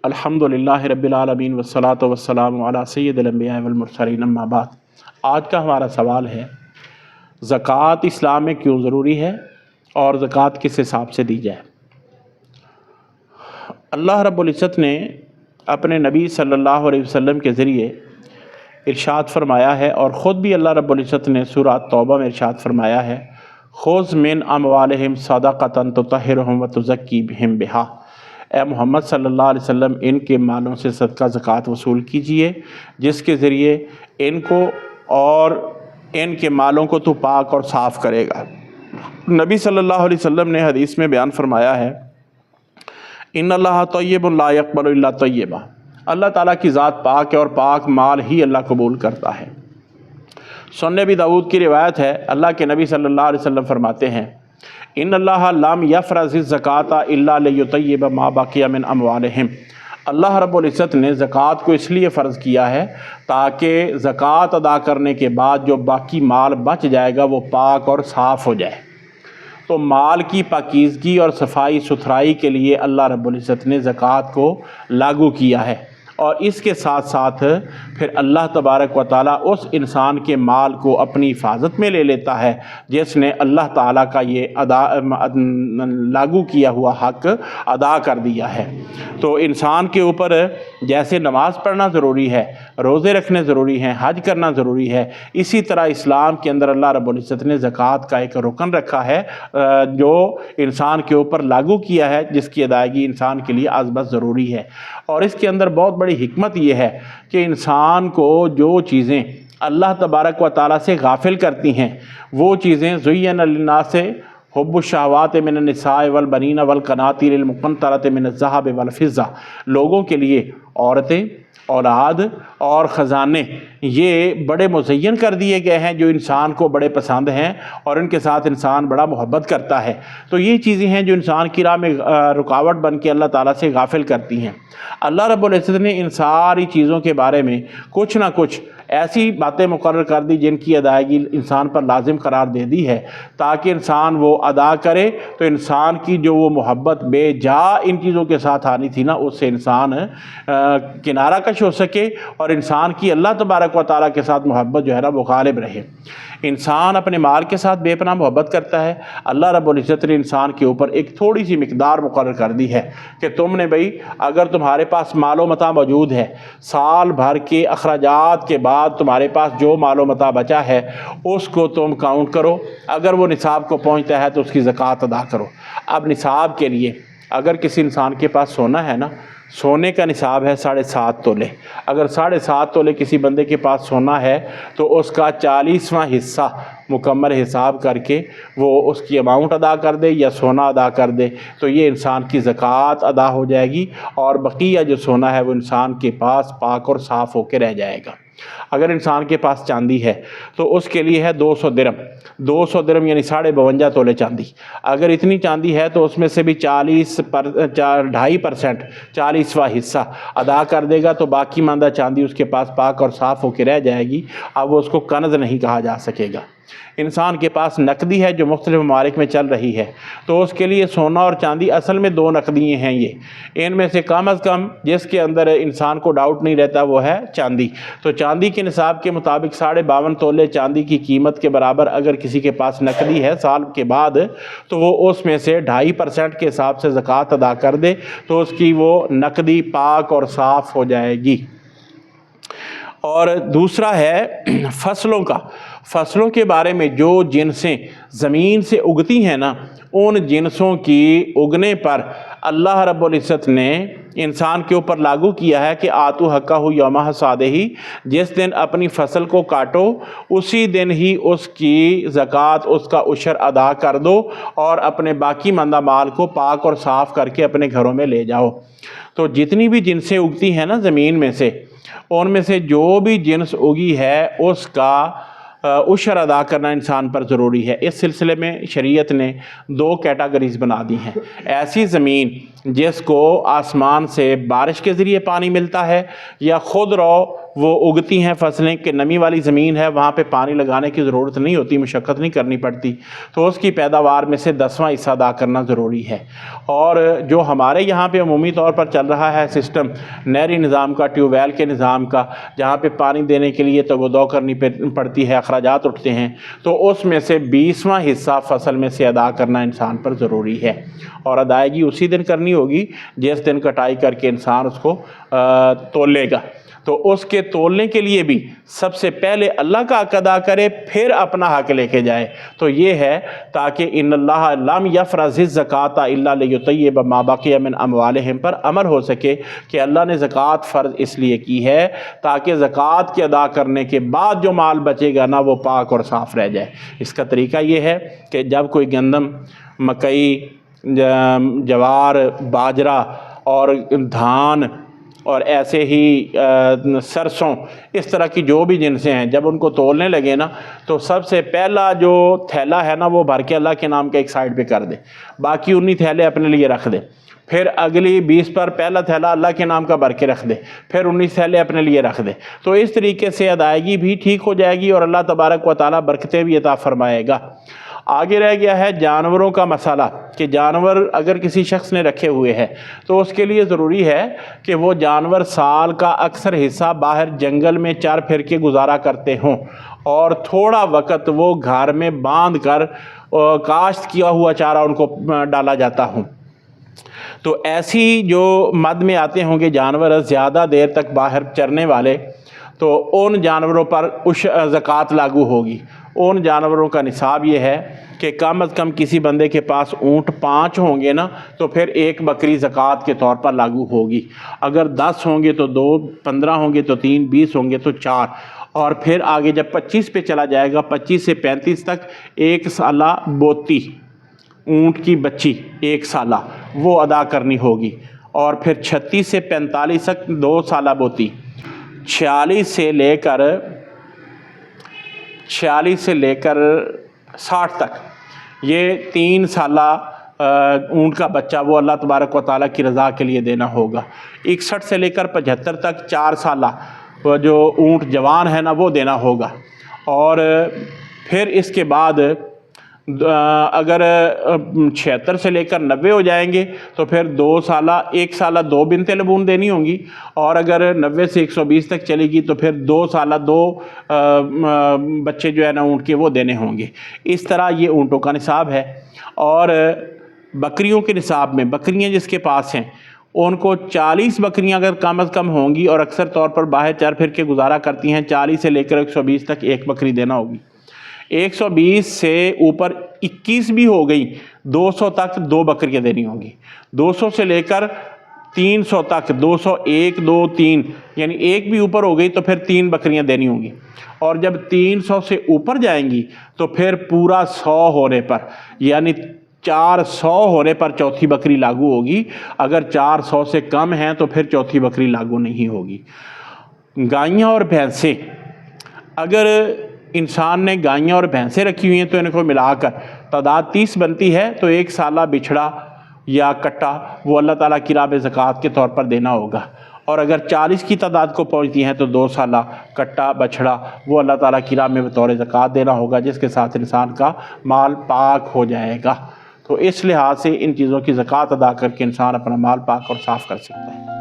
अल्हम्दुलिल्लाहि रब्बिल आलमीन वस्सलातु वस्सलामु अला सय्यिदिल अंबिया वल मुरसलीन अम्मा बाद। आज का हमारा सवाल है, ज़कात इस्लाम में क्यों ज़रूरी है और ज़कात किस हिसाब से दी जाए। अल्लाह रब्बुल इज़्ज़त ने अपने नबी सल्लल्लाहु अलैहि वसल्लम के ज़रिए इरशाद फरमाया है, और ख़ुद भी अल्लाह रब्बुल इज़्ज़त ने सूरह तौबा में इरशाद फरमाया है, खुज़ मिन अमवालिहिम सदक़तन तुतहिरुहुम व तुज़क्की बिहिम बिहा। ए मोहम्मद सल्लल्लाहु अलैहि वसल्लम, इनके मालों से सदका ज़कात वसूल कीजिए, जिसके ज़रिए इनको और इनके मालों को तो पाक और साफ़ करेगा। नबी सल्लल्लाहु अलैहि वसल्लम ने हदीस में बयान फरमाया है, इन्नल्लाह तय्यबुन ला यक़बलु इल्ला तय्यबा। अल्लाह ताला की ज़ात पाक है और पाक माल ही अल्लाह कबूल करता है। सुनन अबी दाऊद की रिवायत है, अल्लाह के नबी सल्लल्लाहु अलैहि वसल्लम फरमाते हैं, इन्नल्लाह लम यफ़रज़िज़ ज़काता इल्ला लियुतय्यिब मा बक़िया मिन अमवालिहिम। अल्लाह रब्बुल इज़्ज़त ने ज़कात को इसलिए फ़र्ज़ किया है ताकि ज़कात अदा करने के बाद जो बाकी माल बच जाएगा वो पाक और साफ़ हो जाए। तो माल की पाकीज़गी और सफाई सुथराई के लिए अल्लाह रब्बुल इज़्ज़त ने ज़कात को लागू किया है, और इसके साथ साथ फिर अल्लाह तबारक व ताला उस इंसान के माल को अपनी हिफाजत में ले लेता है जिसने अल्लाह ताला का ये लागू किया हुआ हक़ अदा कर दिया है। तो इंसान के ऊपर जैसे नमाज़ पढ़ना ज़रूरी है, रोज़े रखने ज़रूरी हैं, हज करना ज़रूरी है, इसी तरह इस्लाम के अंदर अल्लाह रब्बुल इज़्ज़त ने ज़कात का एक रुकन रखा है जो इंसान के ऊपर लागू किया है, जिसकी अदायगी इंसान के लिए अज़बत ज़रूरी है। और इसके अंदर बहुत बड़ी हिकमत ये है कि इंसान को जो चीज़ें अल्लाह तबारक व ताला से गाफिल करती हैं वो चीज़ें ज़ुय्यना लिन्नास हुब्बुश शहवात मिनन निसाए वल बनीन वल क़नातीरिल मुक़न्तरत मिनज़ ज़हब वल फ़िज़्ज़ा। लोगों के लिए औरतें, औलाद और ख़जाने ये बड़े मुज़य्यन कर दिए गए हैं जो इंसान को बड़े पसंद हैं और इनके साथ इंसान बड़ा मोहब्बत करता है। तो ये चीज़ें हैं जो इंसान की राह में रुकावट बन के अल्लाह ताला से गाफिल करती हैं। अल्लाह रब्बुल इज़्ज़त ने इन सारी चीज़ों के बारे में कुछ ना कुछ ऐसी बातें मुकर्रर कर दी जिनकी अदायगी इंसान पर लाजिम करार दे दी है, ताकि इंसान वो अदा करे तो इंसान की जो वो मोहब्बत बेजा इन चीज़ों के साथ आनी थी ना, उससे इंसान किनारा कश हो सके और इंसान की अल्लाह तबारक व ताला के साथ मोहब्बत जो है ना वो गालिब रहे। इंसान अपने माल के साथ बेपनाह मोहब्बत करता है। अल्लाह रब्बुल इज़्ज़त ने इंसान के ऊपर एक थोड़ी सी मिकदार मुकर्रर कर दी है कि तुमने भाई, अगर तुम्हारे पास मालो मता मौजूद है, साल भर के अखराजात के बाद तुम्हारे पास जो मालो मता बचा है उसको तुम काउंट करो, अगर वो निसाब को पहुँचता है तो उसकी ज़कात अदा करो। अब निसाब के लिए अगर किसी इंसान के पास सोना है ना, सोने का निसाब है 7.5 तोले। अगर 7.5 तोले किसी बंदे के पास सोना है तो उसका 40वां हिस्सा मुकम्मल हिसाब करके वो उसकी अमाउंट अदा कर दे या सोना अदा कर दे, तो ये इंसान की ज़कात अदा हो जाएगी और बकिया जो सोना है वो इंसान के पास पाक और साफ़ होकर रह जाएगा। अगर इंसान के पास चांदी है तो उसके लिए है 200 दिरहम। 200 दिरहम यानी 52.5 तोले चांदी। अगर इतनी चांदी है तो उसमें से भी 2.5% 40वां हिस्सा अदा कर देगा, तो बाकी मांदा चांदी उसके पास पाक और साफ़ होकर रह जाएगी। अब वो उसको कनज़ नहीं कहा जा सकेगा। इंसान के पास नकदी है जो मुख्तलिफ ममालिक में चल रही है, तो उसके लिए सोना और चांदी असल में 2 नकदियाँ हैं। ये इनमें से कम अज़ कम जिसके अंदर इंसान को डाउट नहीं रहता वो है चांदी। तो चांदी के निसाब के मुताबिक 52.5 तोले चांदी की कीमत के बराबर अगर किसी के पास नकदी है साल के बाद, तो वो उसमें से 2.5% के हिसाब से ज़कात अदा कर दे तो उसकी वो नकदी पाक और साफ़ हो जाएगी। और दूसरा है फसलों के बारे में जो जिनसें ज़मीन से उगती हैं ना, उन जिनसों की उगने पर अल्लाह रब्बुल इज़्ज़त ने इंसान के ऊपर लागू किया है कि आतू हक़्क़हू यौम हसादिही, जिस दिन अपनी फसल को काटो उसी दिन ही उसकी ज़कात, उसका उशर अदा कर दो और अपने बाकी मंदा माल को पाक और साफ़ करके अपने घरों में ले जाओ। तो जितनी भी जिनसें उगती हैं ना ज़मीन में से, उनमें से जो भी जिन्स उगी है उसका उशर अदा करना इंसान पर ज़रूरी है। इस सिलसिले में शरीयत ने 2 कैटेगरीज़ बना दी हैं। ऐसी ज़मीन जिसको आसमान से बारिश के ज़रिए पानी मिलता है या ख़ुद रौ وہ اگتی ہیں فصلیں کہ نمی والی زمین ہے، وہاں پہ پانی لگانے کی ضرورت نہیں ہوتی، مشقت نہیں کرنی پڑتی، تو اس کی پیداوار میں سے 10واں حصہ ادا کرنا ضروری ہے۔ اور جو ہمارے یہاں پہ عمومی طور پر چل رہا ہے سسٹم نہری نظام کا، ٹیوب ویل کے نظام کا، جہاں پہ پانی دینے کے لیے تگودو کرنی پڑتی ہے، اخراجات اٹھتے ہیں، تو اس میں سے 20واں حصہ فصل میں سے ادا کرنا انسان پر ضروری ہے، اور ادائیگی اسی دن کرنی ہوگی جس دن کٹائی کر کے انسان اس کو تولے گا۔ تو اس کے تولنے کے لیے بھی سب سے پہلے اللہ کا حق ادا کرے، پھر اپنا حق لے کے جائے۔ تو یہ ہے تاکہ ان اللہ لم یفرض الزکوٰۃ الا لیطیب ما بقی من اموالہم پر عمل ہو سکے کہ اللہ نے زکوٰۃ فرض اس لیے کی ہے تاکہ زکوٰۃ کے ادا کرنے کے بعد جو مال بچے گا نا وہ پاک اور صاف رہ جائے۔ اس کا طریقہ یہ ہے کہ جب کوئی گندم، مکئی، جوار، باجرہ اور دھان اور ایسے ہی سرسوں، اس طرح کی جو بھی جنسیں ہیں، جب ان کو تولنے لگے نا تو سب سے پہلا جو تھیلا ہے نا وہ بھر کے اللہ کے نام کا ایک سائڈ پہ کر دے، باقی 19 تھیلے اپنے لیے رکھ دے، پھر اگلی 20 پر پہلا تھیلا اللہ کے نام کا بھر کے رکھ دے، پھر 19 تھیلے اپنے لیے رکھ دے۔ تو اس طریقے سے ادائیگی بھی ٹھیک ہو جائے گی اور اللہ تبارک و تعالیٰ برکتیں بھی عطا فرمائے گا۔ آگے رہ گیا ہے جانوروں کا مسئلہ کہ جانور اگر کسی شخص نے رکھے ہوئے ہیں تو اس کے لیے ضروری ہے کہ وہ جانور سال کا اکثر حصہ باہر جنگل میں چر پھر کے گزارا کرتے ہوں اور تھوڑا وقت وہ گھر میں باندھ کر کاشت کیا ہوا چارہ ان کو ڈالا جاتا ہوں۔ تو ایسی جو مد میں آتے ہوں گے جانور زیادہ دیر تک باہر چرنے والے، تو ان جانوروں پر زکوٰۃ لاگو ہوگی۔ ان جانوروں کا نصاب یہ ہے کہ کم از کم کسی بندے کے پاس اونٹ 5 ہوں گے نا تو پھر 1 بکری زکوٰۃ کے طور پر لاگو ہوگی، اگر 10 ہوں گے تو 2، 15 ہوں گے تو 3، 20 ہوں گے تو 4، اور پھر آگے جب 25 پہ چلا جائے گا، 25 سے 35 تک 1 سالہ بوتی، اونٹ کی بچی 1 سالہ وہ ادا کرنی ہوگی، اور پھر 36 سے 45 تک 2 سالہ بوتی، 46 سے لے کر 60 تک یہ 3 سالہ اونٹ کا بچہ وہ اللہ تبارک و تعالیٰ کی رضا کے لیے دینا ہوگا۔ 61 سے لے کر 75 تک 4 سالہ جو اونٹ جوان ہے نا وہ دینا ہوگا، اور پھر اس کے بعد اگر 76 سے لے کر 90 ہو جائیں گے تو پھر 2 سالہ 1 سالہ 2 بنت لبون دینی ہوں گی، اور اگر 90 سے 120 تک چلے گی تو پھر 2 سالہ 2 بچے جو ہے نا اونٹ کے وہ دینے ہوں گے۔ اس طرح یہ اونٹوں کا نصاب ہے۔ اور بکریوں کے نصاب میں بکریاں جس کے پاس ہیں ان کو 40 بکریاں اگر کم از کم ہوں گی اور اکثر طور پر باہر چر پھر کے گزارا کرتی ہیں، 40 سے لے کر 120 تک 1 بکری دینا ہوگی۔ 120 سے اوپر 21 بھی ہو گئی، 200 تک 2 بکریاں دینی ہوں گی۔ 200 سے لے کر 300 تک 201، 2، 3 یعنی 1 بھی اوپر ہو گئی تو پھر 3 بکریاں دینی ہوں گی، اور جب 300 سے اوپر جائیں گی تو پھر پورا 100 ہونے پر یعنی 400 ہونے پر چوتھی بکری لاگو ہوگی، اگر 400 سے کم ہیں تو پھر چوتھی بکری لاگو نہیں ہوگی۔ گائیاں اور بھینسیں، اگر انسان نے گائیاں اور بھینسیں رکھی ہوئی ہیں تو ان کو ملا کر تعداد 30 بنتی ہے، تو 1 سالہ بچھڑا یا کٹا وہ اللہ تعالیٰ کی راہ میں زکوٰۃ کے طور پر دینا ہوگا، اور اگر 40 کی تعداد کو پہنچتی ہیں تو 2 سالہ کٹا بچھڑا وہ اللہ تعالیٰ کی راہ میں بطور زکوٰۃ دینا ہوگا، جس کے ساتھ انسان کا مال پاک ہو جائے گا۔ تو اس لحاظ سے ان چیزوں کی زکوٰۃ ادا کر کے انسان اپنا مال پاک اور صاف کر سکتا ہے۔